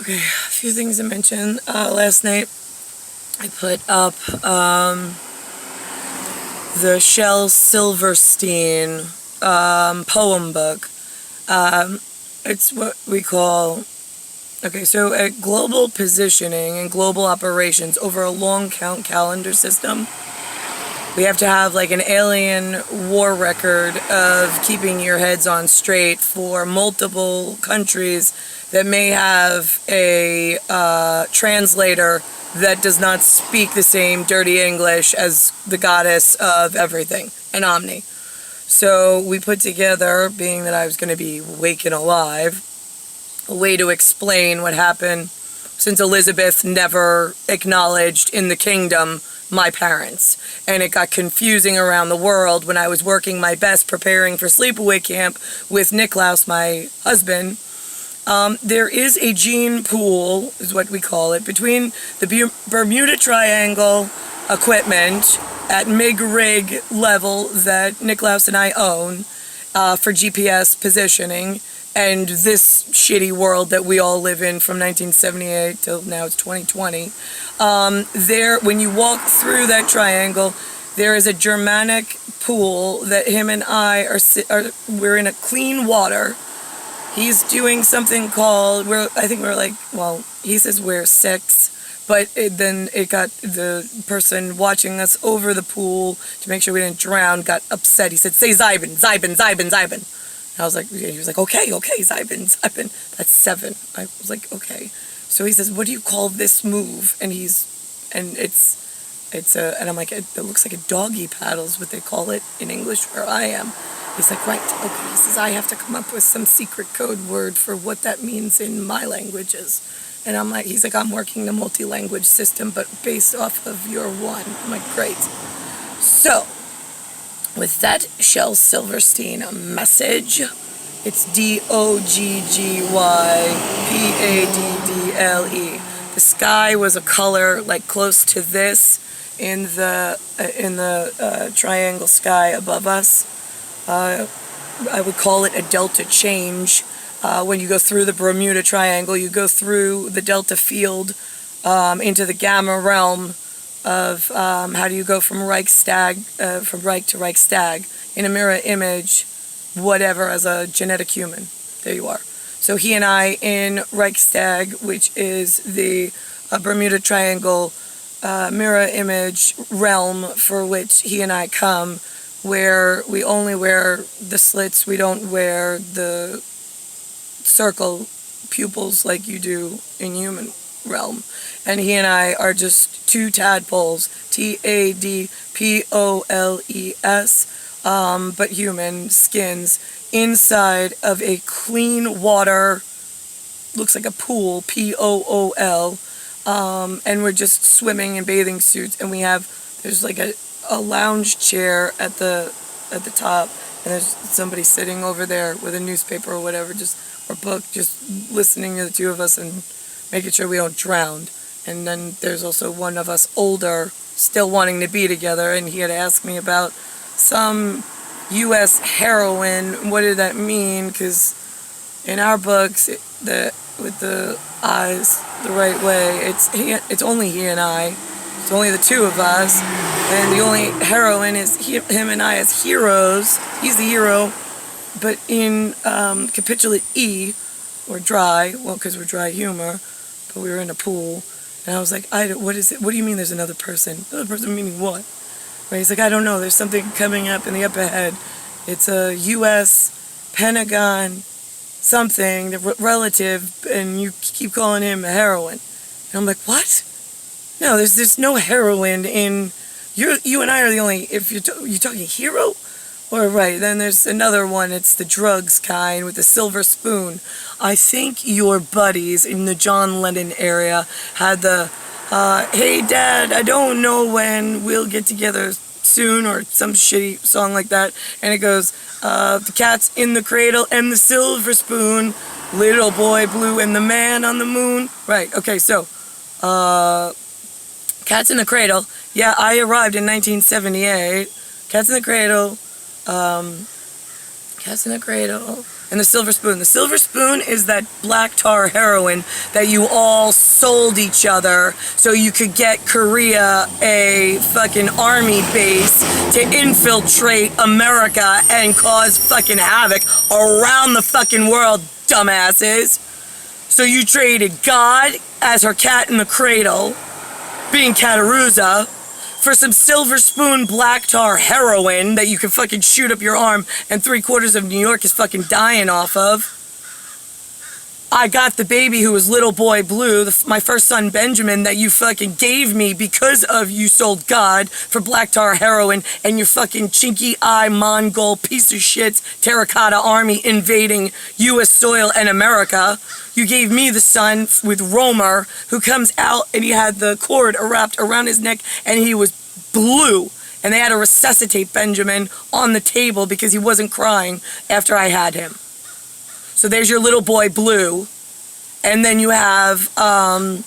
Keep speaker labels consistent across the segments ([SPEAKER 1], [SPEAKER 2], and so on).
[SPEAKER 1] Okay, a few things to mention. Last night I put up the Shel Silverstein poem book. It's what we call, okay, so at global positioning and global operations over a long count calendar system, we have to have like an alien war record of keeping your heads on straight for multiple countries that may have a translator that does not speak the same dirty English as the goddess of everything, an Omni. So we put together, being that I was going to be waking alive, a way to explain what happened since Elizabeth never acknowledged in the kingdom my parents. And it got confusing around the world when I was working my best preparing for sleepaway camp with NICKLAUS, my husband. There is a gene pool, is what we call it, between the Bermuda Triangle equipment at MIG-rig level that NICKLAUS and I own for GPS positioning, and this shitty world that we all live in from 1978 till now it's 2020. When you walk through that triangle, there is a Germanic pool that him and I we're in a clean water. He's doing something called, I think we're like, well, he says we're 6, but then it got the person watching us over the pool to make sure we didn't drown got upset. He said, say Zybin, Zybin, Zybin, Zybin. I was like, he was like, okay, Zybin, Zybin. That's 7. I was like, okay. So he says, what do you call this move? And and I'm like, it looks like a doggy paddle is what they call it in English where I am. He's like, right, okay. He says, I have to come up with some secret code word for what that means in my languages. And I'm like, he's like, I'm working the multi-language system, but based off of your one. I'm like, great. So, with that Shel Silverstein message, it's DOGGYPADDLE. The sky was a color like close to this in the triangle sky above us. I would call it a delta change. When you go through the Bermuda Triangle, you go through the delta field into the gamma realm of how do you go from Reichstag, from Reich to Reichstag in a mirror image, whatever, as a genetic human. There you are. So he and I in Reichstag, which is the Bermuda Triangle mirror image realm for which he and I come, where we only wear the slits, we don't wear the circle pupils like you do in human realm. And he and I are just 2 tadpoles, TADPOLES, but human skins inside of a clean water, looks like a pool, POOL, and we're just swimming in bathing suits, and there's like a lounge chair at the top, and there's somebody sitting over there with a newspaper or whatever, or book, just listening to the 2 of us and making sure we don't drown. And then there's also one of us older, still wanting to be together, and he had asked me about some U.S. heroin. What did that mean? Because in our books, with the eyes the right way, it's only he and I. It's only the 2 of us, and the only heroine is him and I as heroes. He's the hero, but in capitulate E, we're dry. Well, because we're dry humor, but we were in a pool, and I was like, what is it? What do you mean there's another person? Another person meaning what? Right? He's like, I don't know. There's something coming up in the up ahead. It's a U.S. Pentagon something, the relative, and you keep calling him a heroine. And I'm like, what? No, there's no heroine in, you and I are the only, if you're talking hero, or right, then there's another one, it's the drugs kind with the silver spoon. I think your buddies in the John Lennon area had the, hey dad, I don't know when we'll get together soon, or some shitty song like that, and it goes, the cat's in the cradle and the silver spoon, little boy blue and the man on the moon. Right, okay, so, Cats in the Cradle. Yeah, I arrived in 1978. Cats in the Cradle. Cats in the Cradle. And the silver spoon. The silver spoon is that black tar heroin that you all sold each other so you could get Korea a fucking army base to infiltrate America and cause fucking havoc around the fucking world, dumbasses. So you traded God as her cat in the cradle, being Cattaruzza, for some silver spoon black tar heroin that you can fucking shoot up your arm and 3/4 of New York is fucking dying off of. I got the baby who was little boy blue, my first son Benjamin, that you fucking gave me because of you sold God for black tar heroin and your fucking chinky eye Mongol piece of shit terracotta army invading US soil and America. You gave me the son with Romer, who comes out and he had the cord wrapped around his neck and he was blue. And they had to resuscitate Benjamin on the table because he wasn't crying after I had him. So there's your little boy blue. And then you have all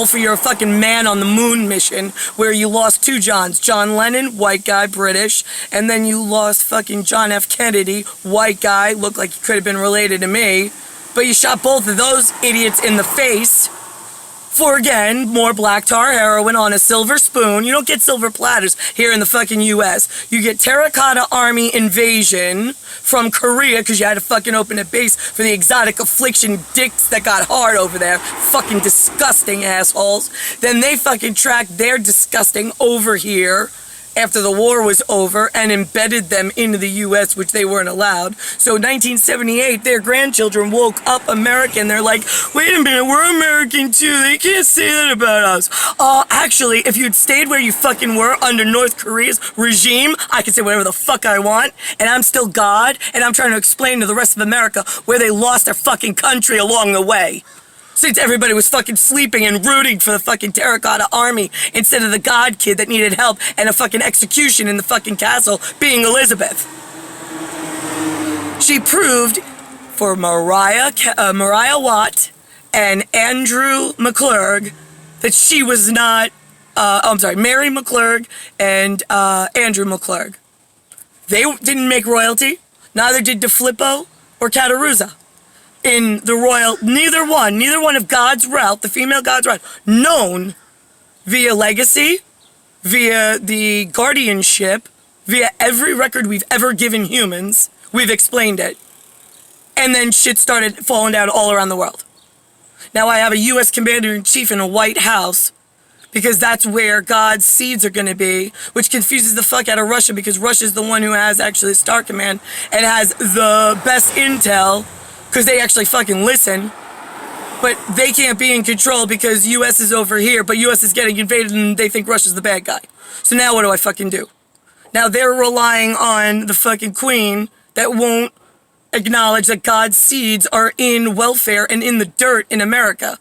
[SPEAKER 1] for your fucking man on the moon mission where you lost 2 Johns. John Lennon, white guy, British. And then you lost fucking John F. Kennedy, white guy, looked like he could have been related to me. But you shot both of those idiots in the face for, again, more black tar heroin on a silver spoon. You don't get silver platters here in the fucking US. You get terracotta army invasion from Korea because you had to fucking open a base for the exotic affliction dicks that got hard over there. Fucking disgusting assholes. Then they fucking tracked their disgusting over here after the war was over and embedded them into the US, which they weren't allowed. So in 1978, their grandchildren woke up American. They're like, wait a minute, we're American too. They can't say that about us. Actually, if you'd stayed where you fucking were under North Korea's regime, I can say whatever the fuck I want, and I'm still God, and I'm trying to explain to the rest of America where they lost their fucking country along the way. Since everybody was fucking sleeping and rooting for the fucking terracotta army instead of the God kid that needed help and a fucking execution in the fucking castle being Elizabeth. She proved for Mariah Watt and Andrew McClurg that she was not, Mary McClurg and Andrew McClurg. They didn't make royalty, neither did DeFlippo or Cattaruzza. In the royal, neither one of God's route, the female God's route, known via legacy, via the guardianship, via every record we've ever given humans, we've explained it. And then shit started falling down all around the world. Now I have a U.S. Commander-in-Chief in a White House because that's where God's seeds are going to be, which confuses the fuck out of Russia because Russia's the one who has actually Star Command and has the best intel because they actually fucking listen, but they can't be in control because US is over here, but US is getting invaded and they think Russia's the bad guy. So now what do I fucking do? Now they're relying on the fucking queen that won't acknowledge that God's seeds are in welfare and in the dirt in America.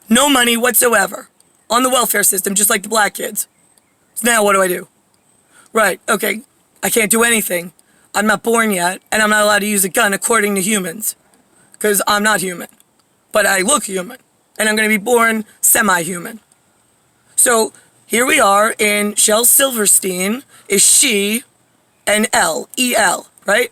[SPEAKER 1] No money whatsoever on the welfare system, just like the black kids. So now what do I do? Right, okay, I can't do anything. I'm not born yet, and I'm not allowed to use a gun according to humans. Because I'm not human. But I look human. And I'm going to be born semi-human. So, here we are in Shel Silverstein, is she, and E-L, right?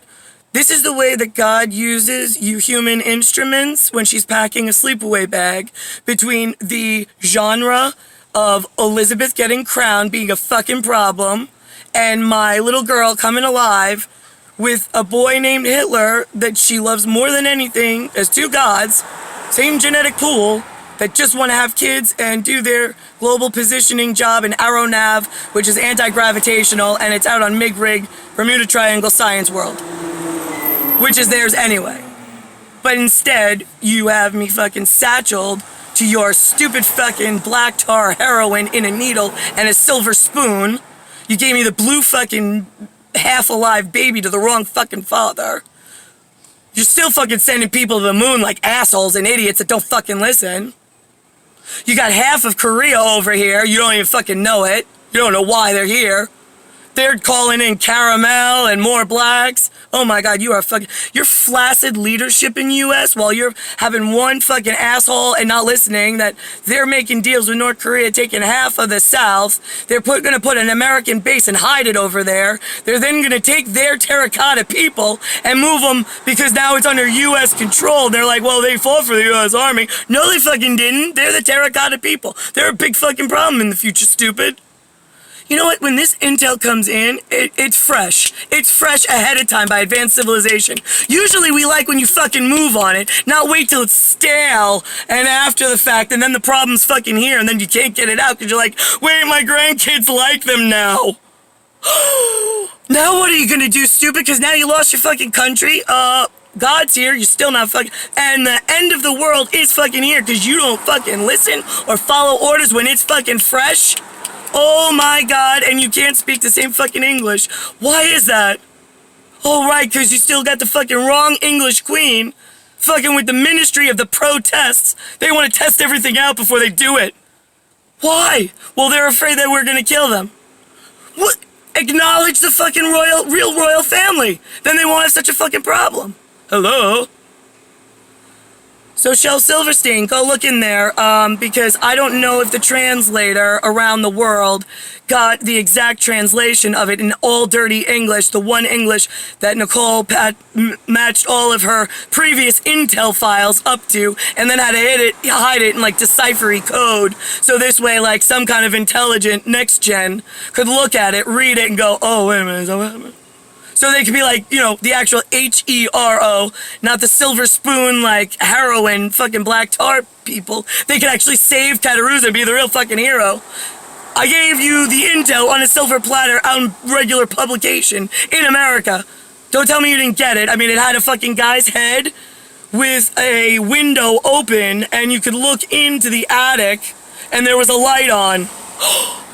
[SPEAKER 1] This is the way that God uses you human instruments when she's packing a sleepaway bag between the genre of Elizabeth getting crowned being a fucking problem and my little girl coming alive with a boy named Hitler that she loves more than anything as 2 gods, same genetic pool, that just want to have kids and do their global positioning job in AeroNav, which is anti-gravitational, and it's out on MIG-Rig, Bermuda Triangle Science World, which is theirs anyway. But instead, you have me fucking satcheled to your stupid fucking black tar heroin in a needle and a silver spoon. You gave me the blue fucking half-alive baby to the wrong fucking father. You're still fucking sending people to the moon like assholes and idiots that don't fucking listen. You got half of Korea over here. You don't even fucking know it. You don't know why they're here. They're calling in caramel and more blacks. Oh my God, you're flaccid leadership in U.S. while you're having one fucking asshole and not listening that they're making deals with North Korea, taking half of the South. They're gonna put an American base and hide it over there. They're then gonna take their terracotta people and move them because now it's under U.S. control. They're like, well, they fought for the U.S. Army. No, they fucking didn't. They're the terracotta people. They're a big fucking problem in the future, stupid. You know what? When this intel comes in, it's fresh. It's fresh ahead of time by advanced civilization. Usually we like when you fucking move on it, not wait till it's stale and after the fact, and then the problem's fucking here, and then you can't get it out because you're like, wait, my grandkids like them now. Now what are you gonna do, stupid? Because now you lost your fucking country? God's here, you're still not fucking, and the end of the world is fucking here because you don't fucking listen or follow orders when it's fucking fresh? Oh my God, and you can't speak the same fucking English. Why is that? Oh right, because you still got the fucking wrong English queen fucking with the ministry of the protests. They want to test everything out before they do it. Why? Well, they're afraid that we're gonna kill them. What? Acknowledge the fucking real royal family. Then they won't have such a fucking problem. Hello? So Shel Silverstein, go look in there, because I don't know if the translator around the world got the exact translation of it in all dirty English, the one English that Nicole matched all of her previous intel files up to, and then had to hide it in like deciphery code. So this way, like some kind of intelligent next gen could look at it, read it, and go, oh, wait a minute, is that what happened? So they could be like, you know, the actual HERO, not the silver spoon, like, heroin, fucking black tar people. They could actually save Cattaruzza and be the real fucking hero. I gave you the intel on a silver platter out in regular publication in America. Don't tell me you didn't get it. I mean, it had a fucking guy's head with a window open, and you could look into the attic, and there was a light on.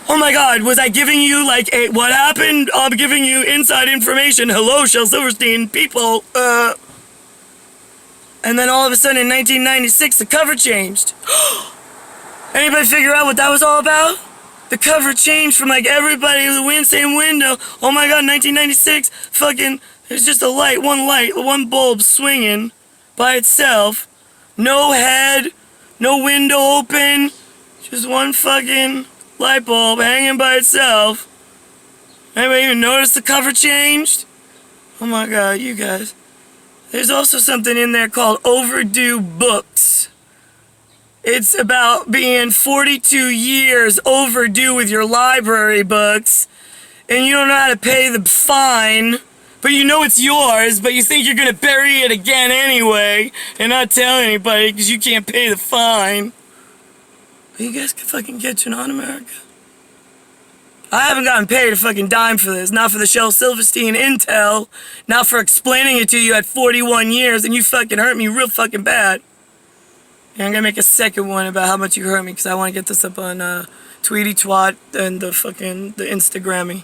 [SPEAKER 1] Oh my God, was I giving you like what happened? I'm giving you inside information. Hello, Shel Silverstein, people. And then all of a sudden in 1996, the cover changed. Anybody figure out what that was all about? The cover changed from like everybody with the same window. Oh my God, 1996, fucking, there's just a light, one bulb swinging by itself. No head, no window open, just one fucking light bulb hanging by itself. Anybody even notice the cover changed? Oh my God, you guys. There's also something in there called overdue books. It's about being 42 years overdue with your library books, and you don't know how to pay the fine, but you know it's yours, but you think you're gonna bury it again anyway, and not tell anybody because you can't pay the fine. You guys can fucking get you on, America. I haven't gotten paid a fucking dime for this. Not for the Shel Silverstein intel. Not for explaining it to you at 41 years, and you fucking hurt me real fucking bad. And I'm gonna make a second one about how much you hurt me, because I want to get this up on Tweety Twat and the Instagrammy.